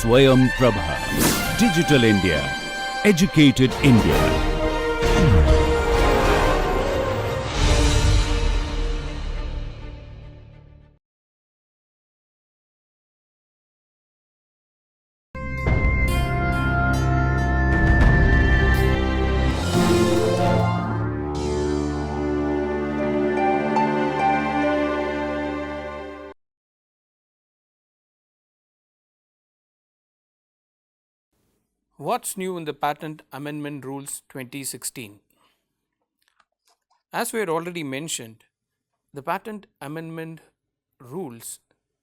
Swayam Prabha. Digital India. Educated India. What's new in the Patent Amendment Rules 2016? As we had already mentioned, the Patent Amendment Rules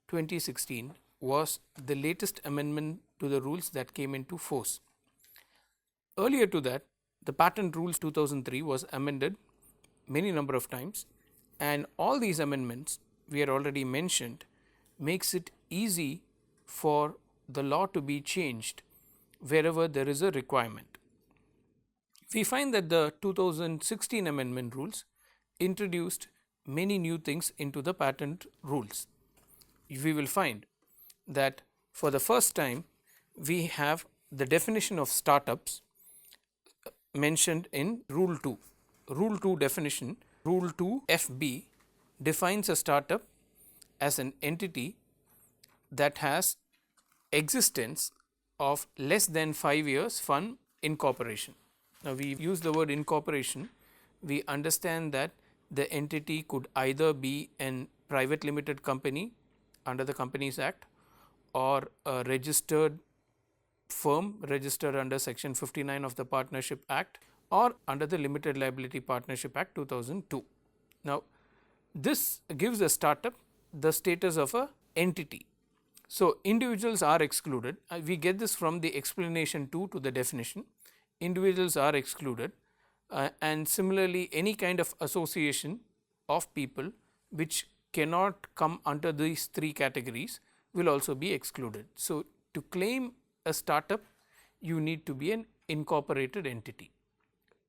2016 was the latest amendment to the rules that came into force. Earlier to that, the Patent Rules 2003 was amended many number of times, and all these amendments we had already mentioned makes it easy for the law to be changed wherever there is a requirement. We find that the 2016 amendment rules introduced many new things into the patent rules. We will find that for the first time we have the definition of startups mentioned in Rule 2. Rule 2 definition, Rule 2 FB defines a startup as an entity that has existence of less than 5 years from incorporation. Now, we use the word incorporation, we understand that the entity could either be a private limited company under the Companies Act or a registered firm registered under section 59 of the Partnership Act or under the Limited Liability Partnership Act 2002. Now, this gives a startup the status of a entity. So, individuals are excluded. We get this from the explanation 2 to the definition. Individuals are excluded, and similarly any kind of association of people which cannot come under these three categories will also be excluded. So, to claim a startup you need to be an incorporated entity,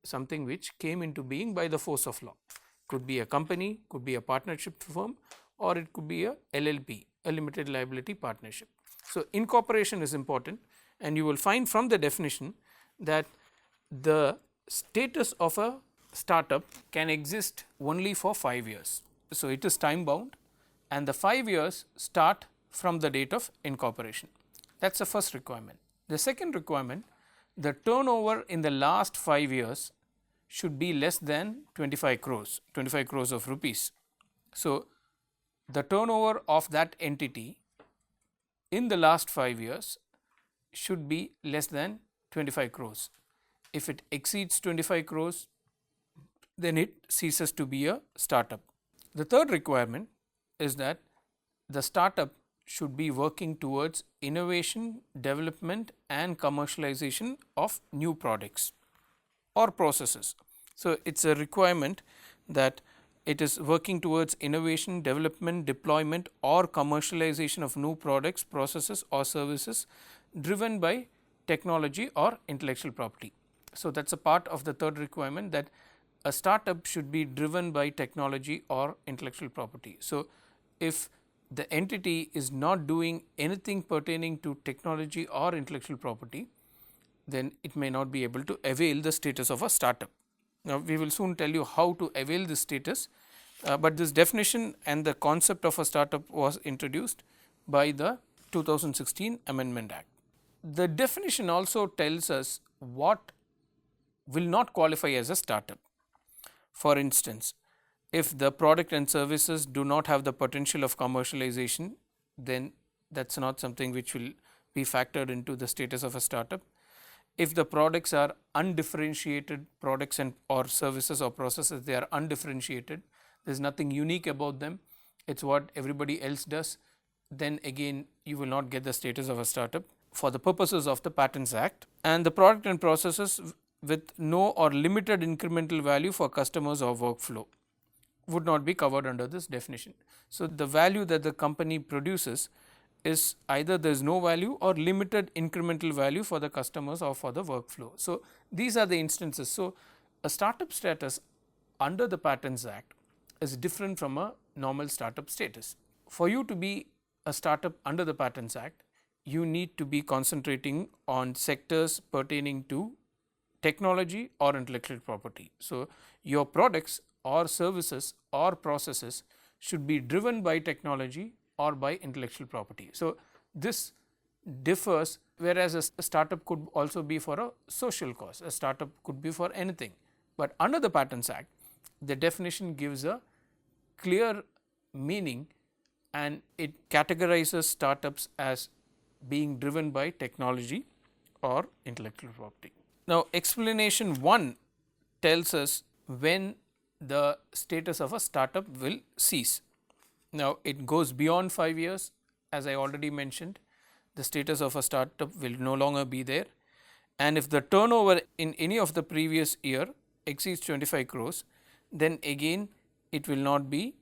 something which came into being by the force of law. Could be a company, could be a partnership firm, or it could be a LLP, a limited liability partnership. So, incorporation is important, and you will find from the definition that the status of a startup can exist only for 5 years. So, it is time bound and the 5 years start from the date of incorporation. That is the first requirement. The second requirement, the turnover in the last 5 years should be less than 25 crores of rupees. So, the turnover of that entity in the last 5 years should be less than 25 crores. If it exceeds 25 crores, then it ceases to be a startup. The third requirement is that the startup should be working towards innovation, development and commercialization of new products or processes. So, it is a requirement that it is working towards innovation, development, deployment or commercialization of new products, processes or services driven by technology or intellectual property. So, that is a part of the third requirement, that a startup should be driven by technology or intellectual property. So, if the entity is not doing anything pertaining to technology or intellectual property, then it may not be able to avail the status of a startup. Now, we will soon tell you how to avail this status, but this definition and the concept of a startup was introduced by the 2016 Amendment Act. The definition also tells us what will not qualify as a startup. For instance, if the product and services do not have the potential of commercialization, then that is not something which will be factored into the status of a startup. If the products are undifferentiated products and or services or processes, they are undifferentiated, there is nothing unique about them, it is what everybody else does, then again you will not get the status of a startup for the purposes of the Patents Act. And the product and processes with no or limited incremental value for customers or workflow would not be covered under this definition. So, the value that the company produces is either there is no value or limited incremental value for the customers or for the workflow. So, these are the instances. So, a startup status under the Patents Act is different from a normal startup status. For you to be a startup under the Patents Act, you need to be concentrating on sectors pertaining to technology or intellectual property. So, your products or services or processes should be driven by technology or by intellectual property. So, this differs, whereas a startup could also be for a social cause, a startup could be for anything. But under the Patents Act, the definition gives a clear meaning and it categorizes startups as being driven by technology or intellectual property. Now, explanation 1 tells us when the status of a startup will cease. Now, it goes beyond 5 years, as I already mentioned, the status of a startup will no longer be there, and if the turnover in any of the previous year exceeds 25 crores, then again it will not be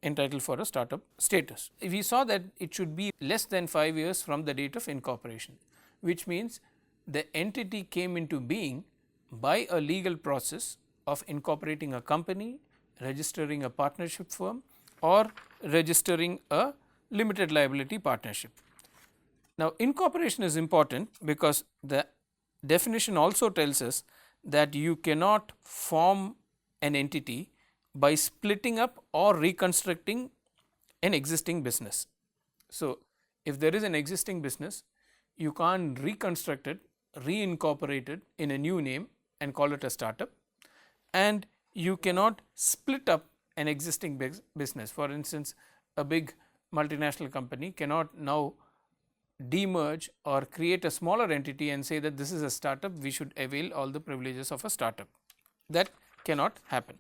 entitled for a startup status. We saw that it should be less than 5 years from the date of incorporation, which means the entity came into being by a legal process of incorporating a company, registering a partnership firm or registering a limited liability partnership. Now, incorporation is important because the definition also tells us that you cannot form an entity by splitting up or reconstructing an existing business. So, if there is an existing business, you can't reconstruct it, reincorporate it in a new name and call it a startup, and you cannot split up an existing business. For instance, a big multinational company cannot now demerge or create a smaller entity and say that this is a startup, we should avail all the privileges of a startup. That cannot happen.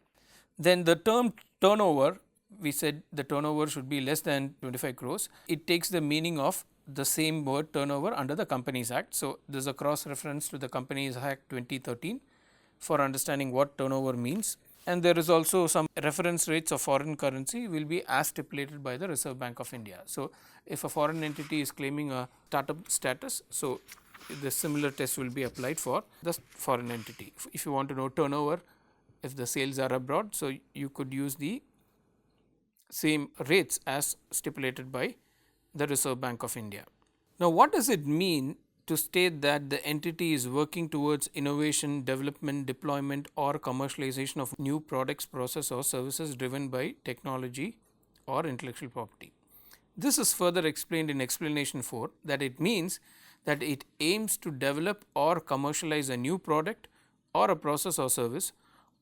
Then the term turnover, we said the turnover should be less than 25 crores. It takes the meaning of the same word turnover under the Companies Act. So, there is a cross reference to the Companies Act 2013 for understanding what turnover means, and there is also some reference rates of foreign currency will be as stipulated by the Reserve Bank of India. So, if a foreign entity is claiming a startup status, so the similar test will be applied for the foreign entity. If you want to know turnover, if the sales are abroad, so you could use the same rates as stipulated by the Reserve Bank of India. Now, what does it mean to state that the entity is working towards innovation, development, deployment or commercialization of new products, process or services driven by technology or intellectual property? This is further explained in explanation 4, that it means that it aims to develop or commercialize a new product or a process or service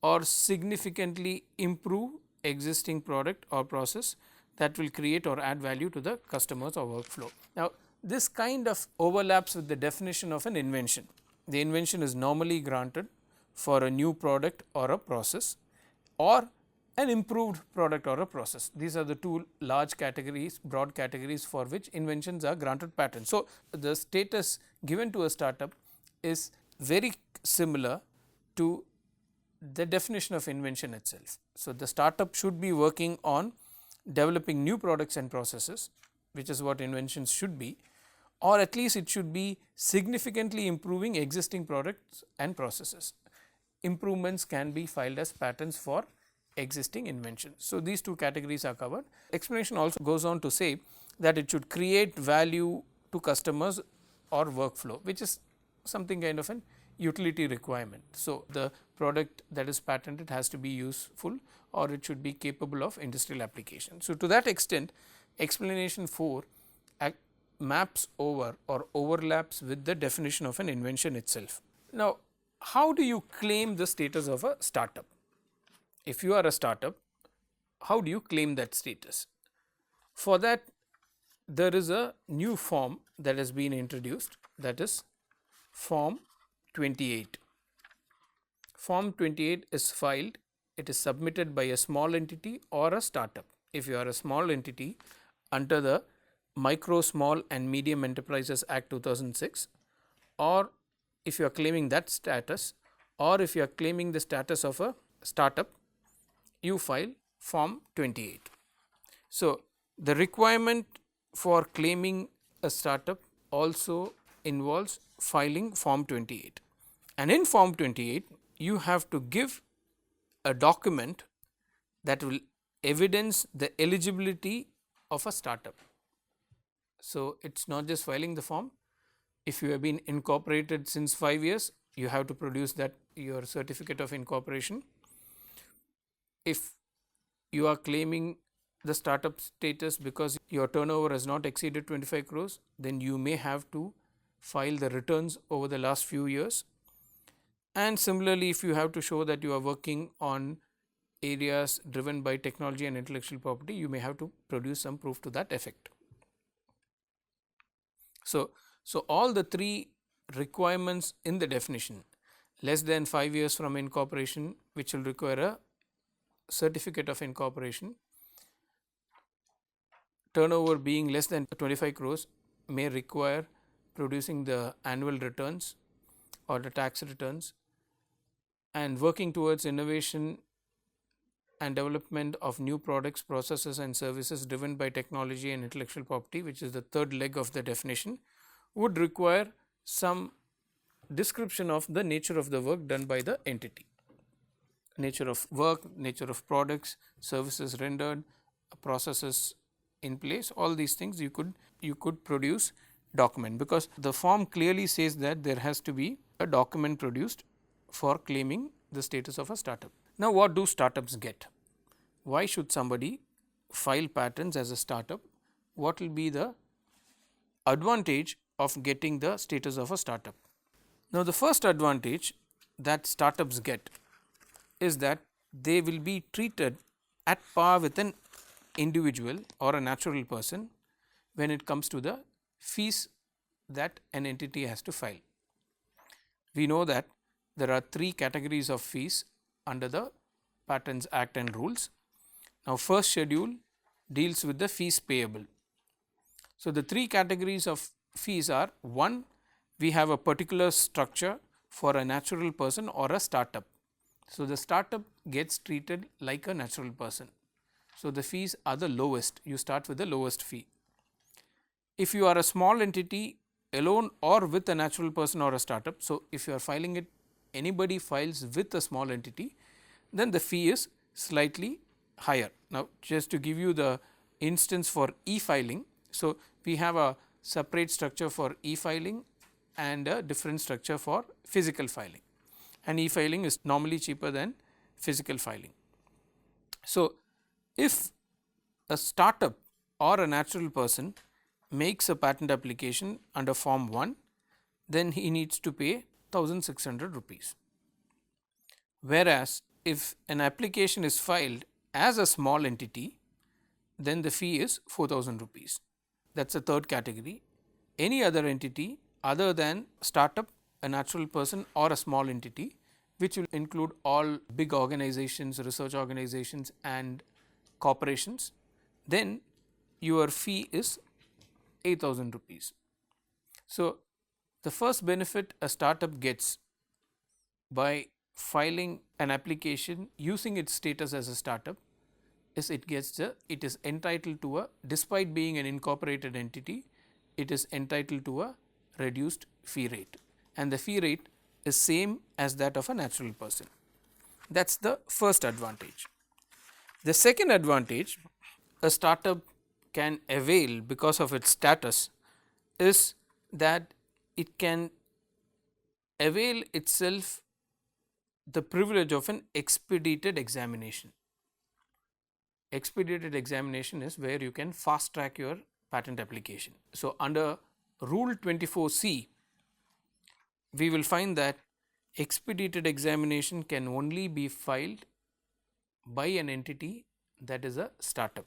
or significantly improve existing product or process that will create or add value to the customers or workflow. Now, this kind of overlaps with the definition of an invention. The invention is normally granted for a new product or a process or an improved product or a process. These are the two large categories, broad categories for which inventions are granted patents. So, the status given to a startup is very similar to the definition of invention itself. So, the startup should be working on developing new products and processes, which is what inventions should be, or at least it should be significantly improving existing products and processes. Improvements can be filed as patents for existing inventions. So, these two categories are covered. Explanation also goes on to say that it should create value to customers or workflow, which is something kind of an utility requirement. So, the product that is patented has to be useful or it should be capable of industrial application. So, to that extent, explanation 4 maps over or overlaps with the definition of an invention itself. Now, how do you claim the status of a startup? If you are a startup, how do you claim that status? For that, there is a new form that has been introduced, that is Form 28. Form 28 is filed, it is submitted by a small entity or a startup. If you are a small entity under the Micro, Small and Medium Enterprises Act 2006, or if you are claiming that status, or if you are claiming the status of a startup, you file Form 28. So, the requirement for claiming a startup also involves filing Form 28, and in Form 28 you have to give a document that will evidence the eligibility of a startup. So, it is not just filing the form. If you have been incorporated since 5 years, you have to produce that your certificate of incorporation. If you are claiming the startup status because your turnover has not exceeded 25 crores, then you may have to file the returns over the last few years. And similarly, if you have to show that you are working on areas driven by technology and intellectual property, you may have to produce some proof to that effect. So, all the three requirements in the definition, less than 5 years from incorporation, which will require a certificate of incorporation, turnover being less than 25 crores may require producing the annual returns or the tax returns, and working towards innovation and development of new products, processes and services driven by technology and intellectual property, which is the third leg of the definition, would require some description of the nature of the work done by the entity. Nature of work, nature of products, services rendered, processes in place, all these things you could produce document, because the form clearly says that there has to be a document produced for claiming the status of a startup. Now, what do startups get? Why should somebody file patents as a startup? What will be the advantage of getting the status of a startup? Now, the first advantage that startups get is that they will be treated at par with an individual or a natural person when it comes to the fees that an entity has to file. We know that there are three categories of fees under the Patents Act and rules. Now, first schedule deals with the fees payable. So, the three categories of fees are: one, we have a particular structure for a natural person or a startup. So, the startup gets treated like a natural person. So, the fees are the lowest, you start with the lowest fee. If you are a small entity alone or with a natural person or a startup, so if you are filing it, anybody files with a small entity, then the fee is slightly higher. Now, just to give you the instance for e-filing, so we have a separate structure for e-filing and a different structure for physical filing, and e-filing is normally cheaper than physical filing. So, if a startup or a natural person makes a patent application under form 1, then he needs to pay 1600 rupees. Whereas, if an application is filed as a small entity, then the fee is 4000 rupees. That is the third category. Any other entity other than startup, a natural person or a small entity, which will include all big organizations, research organizations and corporations, then your fee is 8000 rupees. So, the first benefit a startup gets by filing an application using its status as a startup is it is entitled to a, despite being an incorporated entity, it is entitled to a reduced fee rate, and the fee rate is same as that of a natural person. That is the first advantage. The second advantage a startup can avail because of its status is that it can avail itself the privilege of an expedited examination. Expedited examination is where you can fast track your patent application. So, under Rule 24C, we will find that expedited examination can only be filed by an entity that is a startup.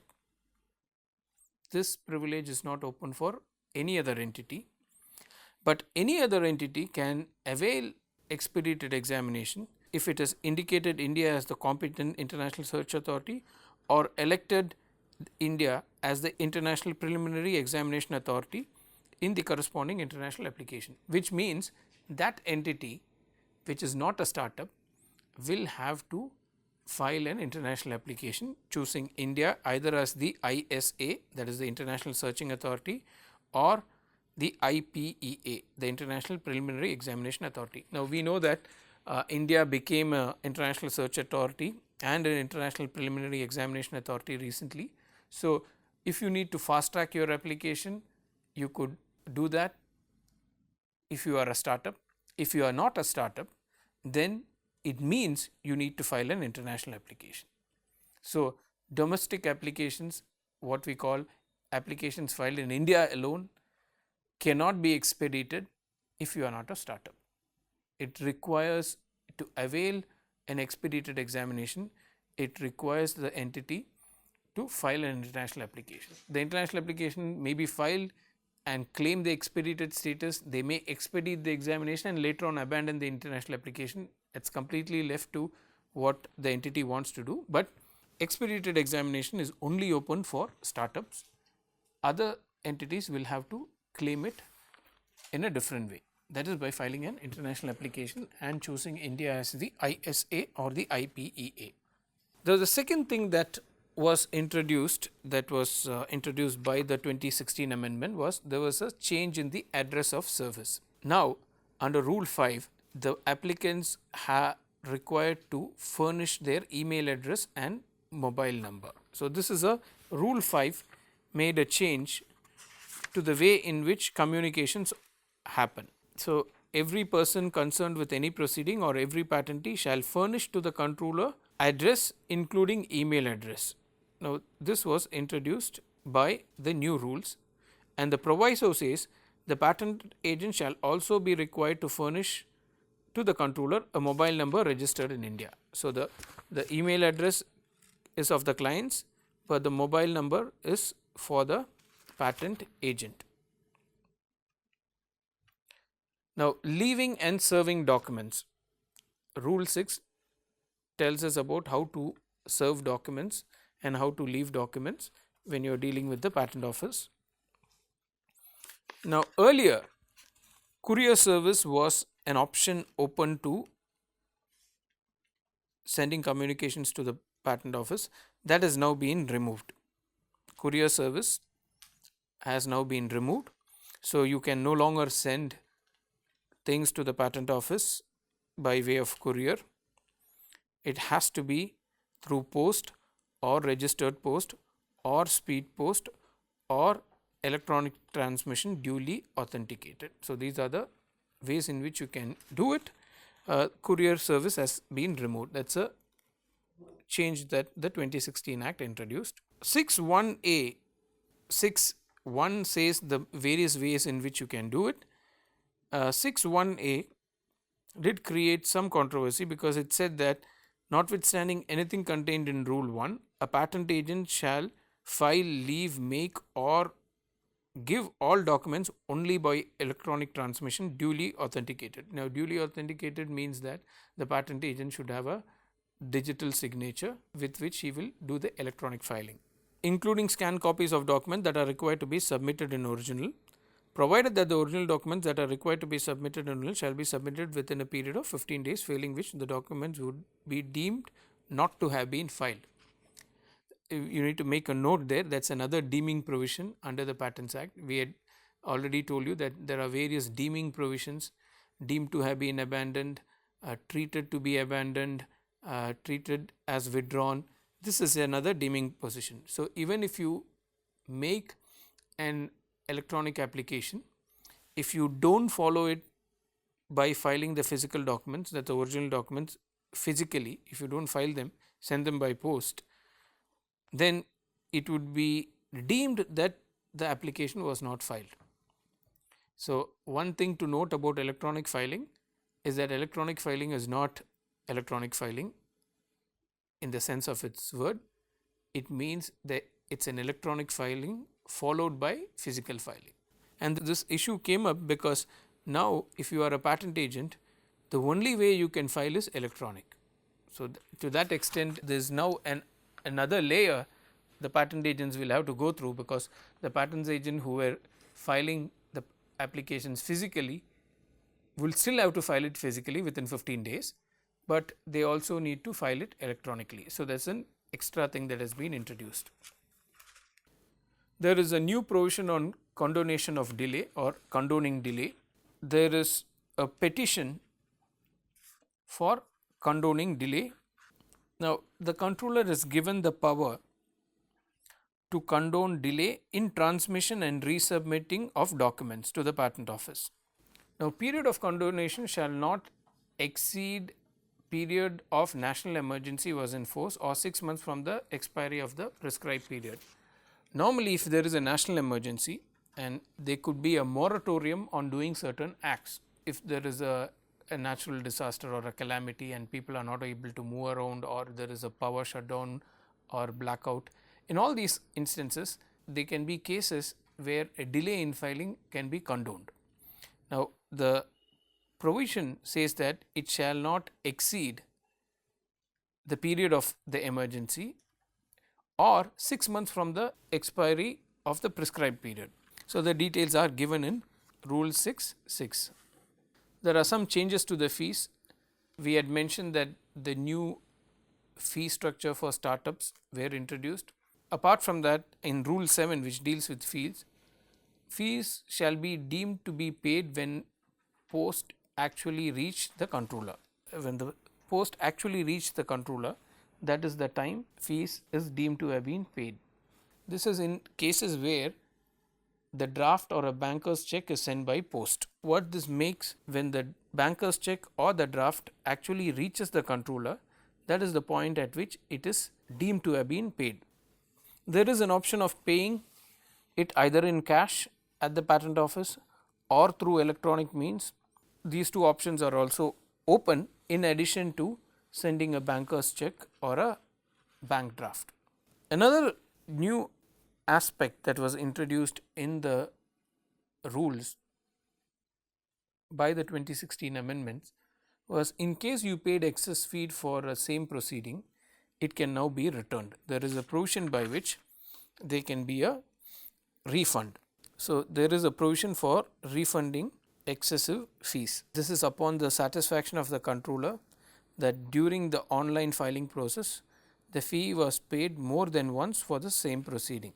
This privilege is not open for any other entity, but any other entity can avail expedited examination if it has indicated India as the competent international search authority or elected India as the international preliminary examination authority in the corresponding international application, which means that entity which is not a startup will have to file an international application choosing India either as the ISA, that is the International Searching Authority, or the IPEA, the International Preliminary Examination Authority. Now, we know that India became an International Search Authority and an International Preliminary Examination Authority recently. So, if you need to fast track your application, You could do that if you are a startup. If you are not a startup, then it means you need to file an international application. So, domestic applications, what we call applications filed in India alone, cannot be expedited if you are not a startup. It requires, to avail an expedited examination, it requires the entity to file an international application. The international application may be filed and claim the expedited status. They may expedite the examination and later on abandon the international application. It is completely left to what the entity wants to do, but expedited examination is only open for startups. Other entities will have to claim it in a different way, that is by filing an international application and choosing India as the ISA or the IPEA. The second thing that was introduced, by the 2016 amendment, was there was a change in the address of service. Now, under Rule 5, the applicants are required to furnish their email address and mobile number. So, this is a Rule 5 made a change to the way in which communications happen. So, every person concerned with any proceeding or every patentee shall furnish to the controller address including email address. Now, this was introduced by the new rules, and the proviso says the patent agent shall also be required to furnish to the controller a mobile number registered in India. So, the email address is of the clients, but the mobile number is for the patent agent. Now, leaving and serving documents. Rule 6 tells us about how to serve documents and how to leave documents when you are dealing with the patent office. Now, earlier courier service was an option open to sending communications to the patent office. That has now been removed. Courier service has now been removed. So, you can no longer send things to the patent office by way of courier. It has to be through post or registered post or speed post or electronic transmission duly authenticated. So, these are the ways in which you can do it. Courier service has been removed. That is a change that the 2016 Act introduced. 6(1)(a), 6(1) says the various ways in which you can do it. 6(1)(a) did create some controversy because it said that notwithstanding anything contained in Rule 1, a patent agent shall file, leave, make or give all documents only by electronic transmission duly authenticated. Now, duly authenticated means that the patent agent should have a digital signature with which he will do the electronic filing, including scanned copies of documents that are required to be submitted in original, provided that the original documents that are required to be submitted in original shall be submitted within a period of 15 days, failing which the documents would be deemed not to have been filed. You need to make a note there, that is another deeming provision under the Patents Act. We had already told you that there are various deeming provisions: deemed to have been abandoned, treated to be abandoned, treated as withdrawn. This is another deeming position. So, even if you make an electronic application, if you do not follow it by filing the physical documents, that the original documents physically, if you do not file them, send them by post, then it would be deemed that the application was not filed. So, one thing to note about electronic filing is that electronic filing is not electronic filing in the sense of its word. It means that it is an electronic filing followed by physical filing. And this issue came up because now if you are a patent agent, the only way you can file is electronic. So, to that extent there is now another layer the patent agents will have to go through, because the patent agent who were filing the applications physically will still have to file it physically within 15 days, but they also need to file it electronically. So, that is an extra thing that has been introduced. There is a new provision on condonation of delay or condoning delay. There is a petition for condoning delay. Now, the controller is given the power to condone delay in transmission and resubmitting of documents to the Patent Office. Now, period of condonation shall not exceed period of national emergency was in force or 6 months from the expiry of the prescribed period. Normally, if there is a national emergency and there could be a moratorium on doing certain acts, if there is a natural disaster or a calamity and people are not able to move around, or there is a power shutdown or blackout, in all these instances there can be cases where a delay in filing can be condoned. Now, the provision says that it shall not exceed the period of the emergency or 6 months from the expiry of the prescribed period. So, the details are given in Rule 6.6. There are some changes to the fees. We had mentioned that the new fee structure for startups were introduced. Apart from that, in Rule 7, which deals with fees, fees shall be deemed to be paid when post actually reach the controller. When the post actually reach the controller, that is the time fees is deemed to have been paid. This is in cases where the draft or a banker's check is sent by post. What this makes, when the banker's check or the draft actually reaches the controller, that is the point at which it is deemed to have been paid. There is an option of paying it either in cash at the patent office or through electronic means. These two options are also open in addition to sending a banker's check or a bank draft. Another new aspect that was introduced in the rules by the 2016 amendments was, in case you paid excess fee for a same proceeding, it can now be returned. There is a provision by which there can be a refund. So, there is a provision for refunding excessive fees. This is upon the satisfaction of the controller that during the online filing process, the fee was paid more than once for the same proceeding.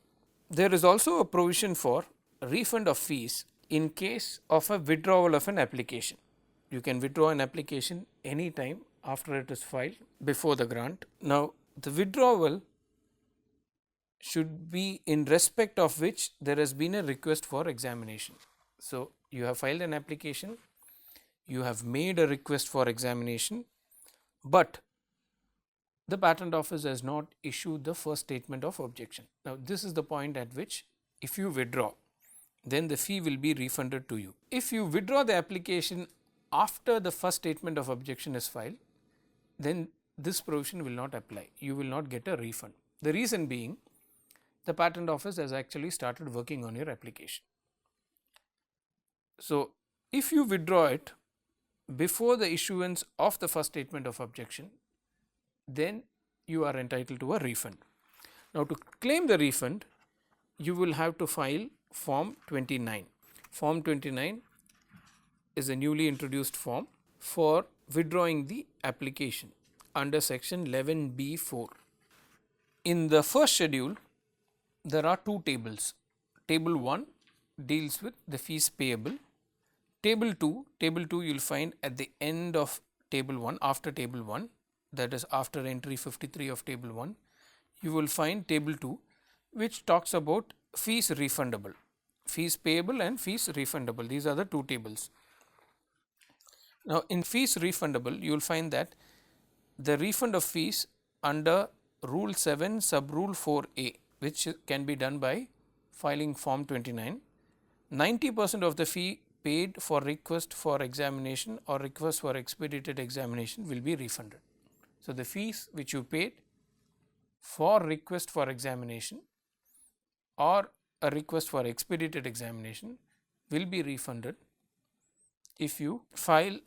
There is also a provision for refund of fees in case of a withdrawal of an application. You can withdraw an application any time after it is filed before the grant. Now, the withdrawal should be in respect of which there has been a request for examination. So, you have filed an application, you have made a request for examination, but the patent office has not issued the first statement of objection. Now, this is the point at which if you withdraw, then the fee will be refunded to you. If you withdraw the application after the first statement of objection is filed, then this provision will not apply. You will not get a refund. The reason being, the patent office has actually started working on your application. So, if you withdraw it before the issuance of the first statement of objection, then you are entitled to a refund. Now, to claim the refund, you will have to file Form 29. Form 29 is a newly introduced form for withdrawing the application under section 11B4. In the first schedule, there are two tables. Table 1 deals with the fees payable. Table 2 you will find at the end of table 1, after table 1, that is after entry 53 of table 1, you will find table 2, which talks about fees refundable, fees payable and fees refundable. These are the two tables. Now, in fees refundable, you will find that the refund of fees under Rule 7 sub Rule 4A, which can be done by filing Form 29, 90% of the fee paid for request for examination or request for expedited examination will be refunded. So, the fees which you paid for request for examination or a request for expedited examination will be refunded if you file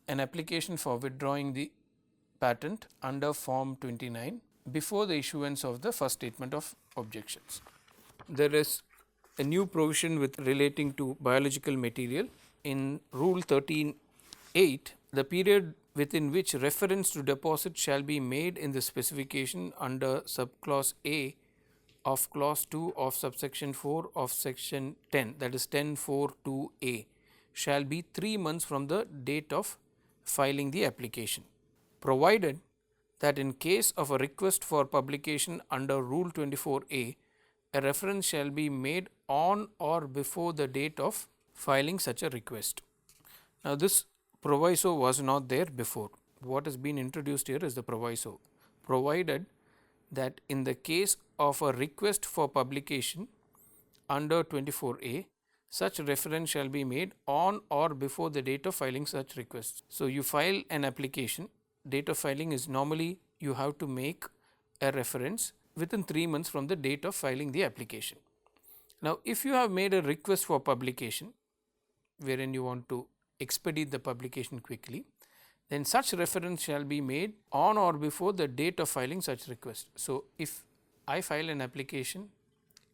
an application for withdrawing the patent under Form 29 before the issuance of the first statement of objections. There is a new provision with relating to biological material. In Rule 13.8, the period within which reference to deposit shall be made in the specification under subclause A of clause 2 of subsection 4 of section 10, that is 10.4.2a, shall be 3 months from the date of filing the application, provided that in case of a request for publication under Rule 24A, a reference shall be made on or before the date of filing such a request. Now, this proviso was not there before. What has been introduced here is the proviso, provided that in the case of a request for publication under 24A, such reference shall be made on or before the date of filing such request. So, you file an application, date of filing is normally you have to make a reference within 3 months from the date of filing the application. Now, if you have made a request for publication wherein you want to expedite the publication quickly, then such reference shall be made on or before the date of filing such request. So, if I file an application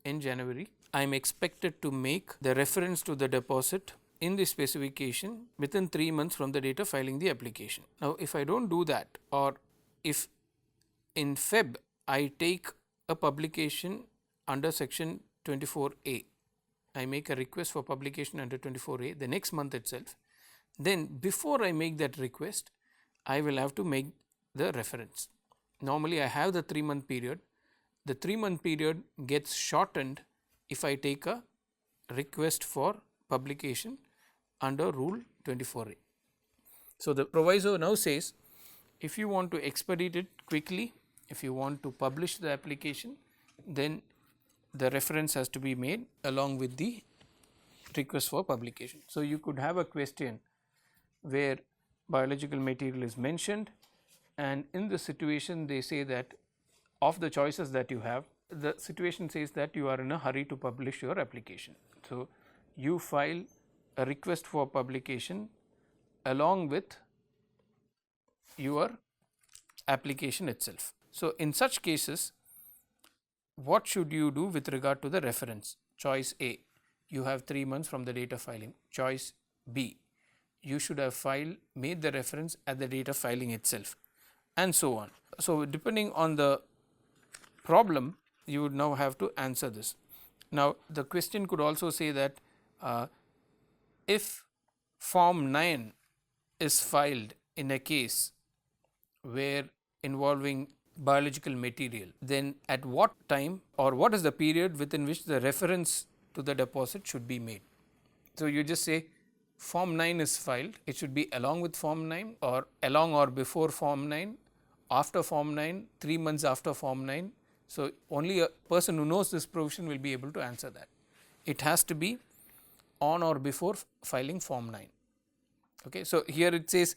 in January, I am expected to make the reference to the deposit in the specification within 3 months from the date of filing the application. Now, if I do not do that, or if in Feb I take a publication under section 24A, I make a request for publication under 24A the next month itself, then before I make that request, I will have to make the reference. Normally, I have the 3-month period. The 3-month period gets shortened if I take a request for publication under Rule 24A. So, the proviso now says, if you want to expedite it quickly, if you want to publish the application, then the reference has to be made along with the request for publication. So, you could have a question where biological material is mentioned, and in this situation they say that of the choices that you have, the situation says that you are in a hurry to publish your application. So, you file a request for publication along with your application itself. So, in such cases, what should you do with regard to the reference? Choice A, you have 3 months from the date of filing. Choice B, you should have made the reference at the date of filing itself, and so on. So, depending on the problem, you would now have to answer this. Now, the question could also say that if Form 9 is filed in a case where involving biological material, then at what time or what is the period within which the reference to the deposit should be made. So, you just say Form 9 is filed, it should be along with Form 9 or along or before Form 9, after Form 9, 3 months after Form 9. So, only a person who knows this provision will be able to answer that. It has to be on or before filing Form 9. Okay. So, here it says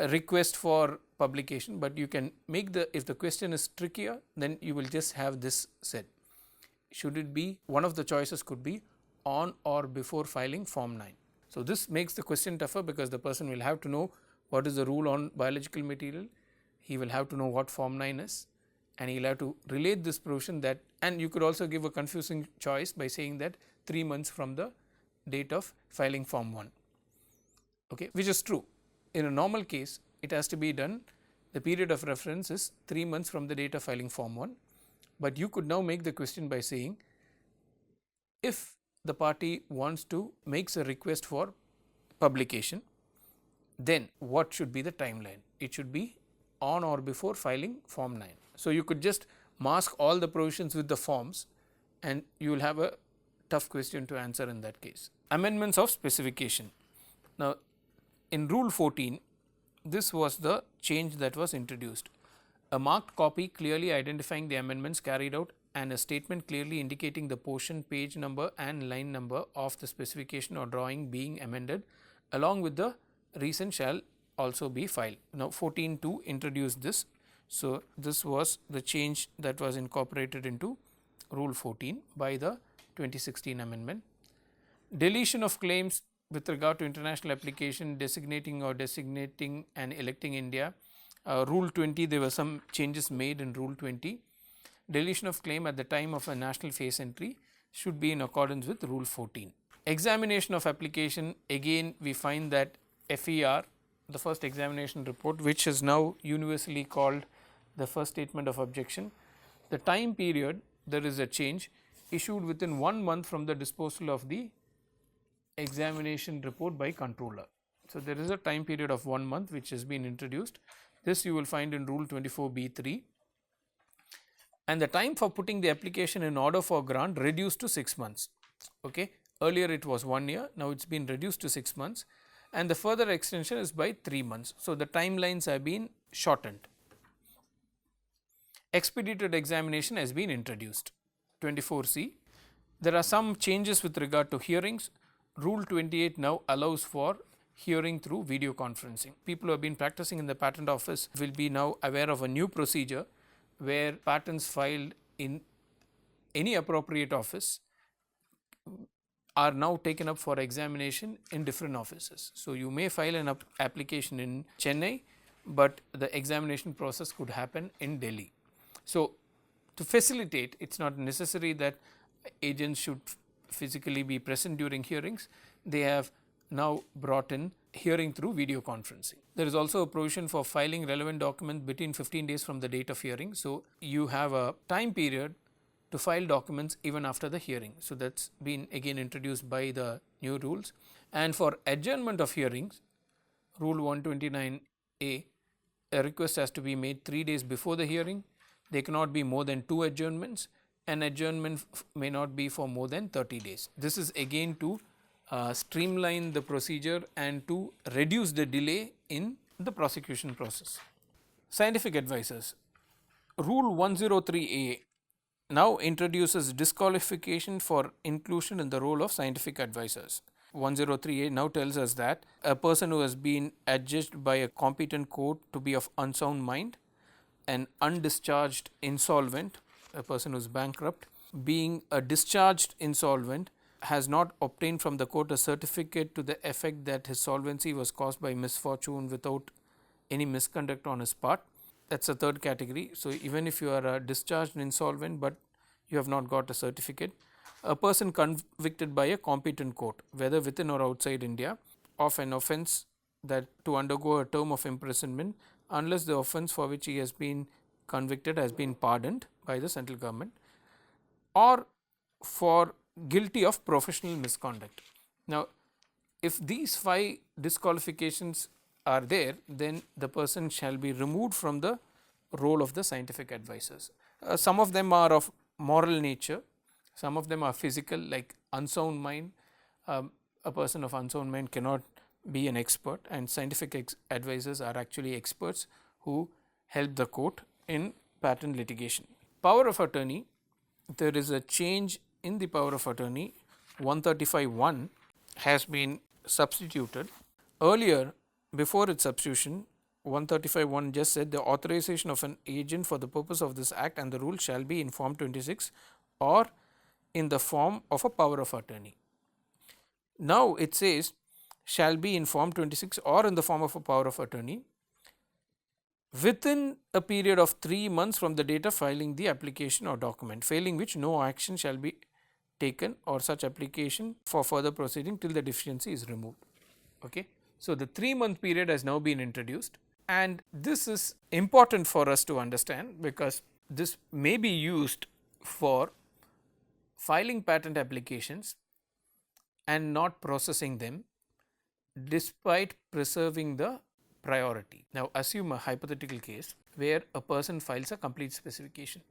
request for publication, but you can make if the question is trickier, then you will just have this said. Should it be, one of the choices could be on or before filing Form 9. So, this makes the question tougher because the person will have to know what is the rule on biological material, he will have to know what Form 9 is, and he will have to relate this provision that, and you could also give a confusing choice by saying that 3 months from the date of filing Form 1, okay, which is true. In a normal case, it has to be done, the period of reference is 3 months from the date of filing Form 1, but you could now make the question by saying, if the party wants to makes a request for publication, then what should be the timeline? It should be on or before filing Form 9. So, you could just mask all the provisions with the forms and you will have a tough question to answer in that case. Amendments of specification. Now, in Rule 14, this was the change that was introduced. A marked copy clearly identifying the amendments carried out and a statement clearly indicating the portion, page number and line number of the specification or drawing being amended along with the reason shall also be filed. Now, 14.2 introduced this. So, this was the change that was incorporated into Rule 14 by the 2016 amendment. Deletion of claims with regard to international application, designating and electing India. Rule 20, there were some changes made in Rule 20. Deletion of claim at the time of a national phase entry should be in accordance with Rule 14. Examination of application, again we find that FER, the first examination report, which is now universally called the first statement of objection, the time period, there is a change, issued within 1 month from the disposal of the examination report by controller. So, there is a time period of 1 month which has been introduced. This you will find in Rule 24B3. and the time for putting the application in order for grant reduced to 6 months. Okay. Earlier it was 1 year, now it has been reduced to 6 months, and the further extension is by 3 months. So, the timelines have been shortened. Expedited examination has been introduced. 24C. There are some changes with regard to hearings. Rule 28 now allows for hearing through video conferencing. People who have been practicing in the patent office will be now aware of a new procedure where patents filed in any appropriate office are now taken up for examination in different offices. So, you may file an application in Chennai, but the examination process could happen in Delhi. So, to facilitate, it is not necessary that agents should physically be present during hearings. They have now brought in hearing through video conferencing. There is also a provision for filing relevant documents between 15 days from the date of hearing. So, you have a time period to file documents even after the hearing. So, that has been again introduced by the new rules. And for adjournment of hearings, Rule 129A, a request has to be made 3 days before the hearing. There cannot be more than 2 adjournments. An adjournment may not be for more than 30 days. This is again to streamline the procedure and to reduce the delay in the prosecution process. Scientific advisors. Rule 103A now introduces disqualification for inclusion in the role of scientific advisors. 103A now tells us that a person who has been adjudged by a competent court to be of unsound mind, an undischarged insolvent, a person who is bankrupt, being a discharged insolvent, has not obtained from the court a certificate to the effect that his solvency was caused by misfortune without any misconduct on his part. That is a third category. So, even if you are a discharged insolvent, but you have not got a certificate, a person convicted by a competent court, whether within or outside India, of an offence that to undergo a term of imprisonment unless the offence for which he has been convicted has been pardoned by the central government, or for guilty of professional misconduct. Now, if these 5 disqualifications are there, then the person shall be removed from the role of the scientific advisors. Some of them are of moral nature, some of them are physical, like unsound mind. A person of unsound mind cannot be an expert, and scientific advisors are actually experts who help the court in patent litigation. Power of attorney, there is a change in the power of attorney. 135(1) has been substituted. Earlier, before its substitution, 135(1) just said the authorization of an agent for the purpose of this act and the rule shall be in Form 26 or in the form of a power of attorney. Now, it says shall be in Form 26 or in the form of a power of attorney within a period of 3 months from the date of filing the application or document, failing which no action shall be taken or such application for further proceeding till the deficiency is removed. Okay. So, the 3-month period has now been introduced, and this is important for us to understand because this may be used for filing patent applications and not processing them despite preserving the priority. Now, assume a hypothetical case where a person files a complete specification.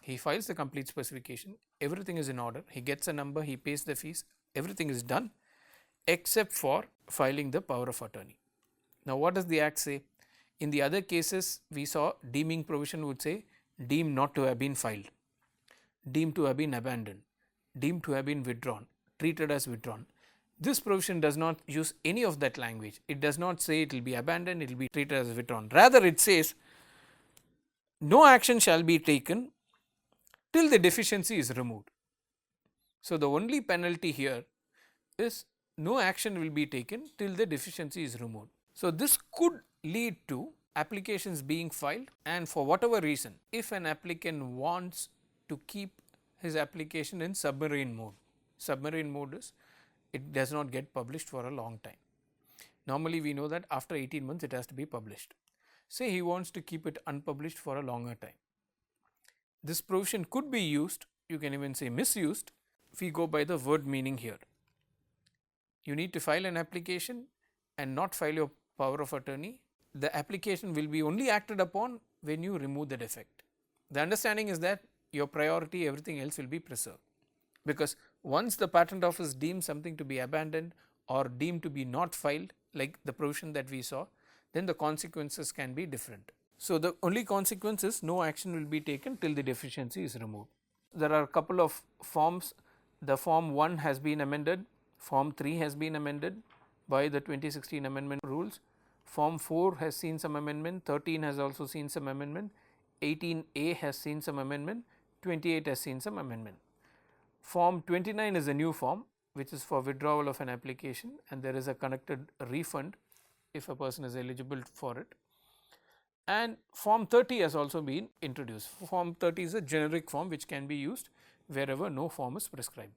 He files the complete specification, everything is in order, he gets a number, he pays the fees, everything is done except for filing the power of attorney. Now, what does the Act say? In the other cases, we saw deeming provision would say deemed not to have been filed, deemed to have been abandoned, deemed to have been withdrawn, treated as withdrawn. This provision does not use any of that language. It does not say it will be abandoned, it will be treated as withdrawn. Rather, it says no action shall be taken till the deficiency is removed. So, the only penalty here is no action will be taken till the deficiency is removed. So, this could lead to applications being filed, and for whatever reason, if an applicant wants to keep his application in submarine mode is it does not get published for a long time. Normally, we know that after 18 months it has to be published. Say he wants to keep it unpublished for a longer time. This provision could be used, you can even say misused, if we go by the word meaning here. You need to file an application and not file your power of attorney. The application will be only acted upon when you remove the defect. The understanding is that your priority, everything else will be preserved, because once the patent office deems something to be abandoned or deemed to be not filed, like the provision that we saw, then the consequences can be different. So, the only consequence is no action will be taken till the deficiency is removed. There are a couple of forms. The form 1 has been amended, form 3 has been amended by the 2016 amendment rules, form 4 has seen some amendment, 13 has also seen some amendment, 18A has seen some amendment, 28 has seen some amendment. Form 29 is a new form which is for withdrawal of an application, and there is a connected refund if a person is eligible for it. And form 30 has also been introduced. Form 30 is a generic form which can be used wherever no form is prescribed.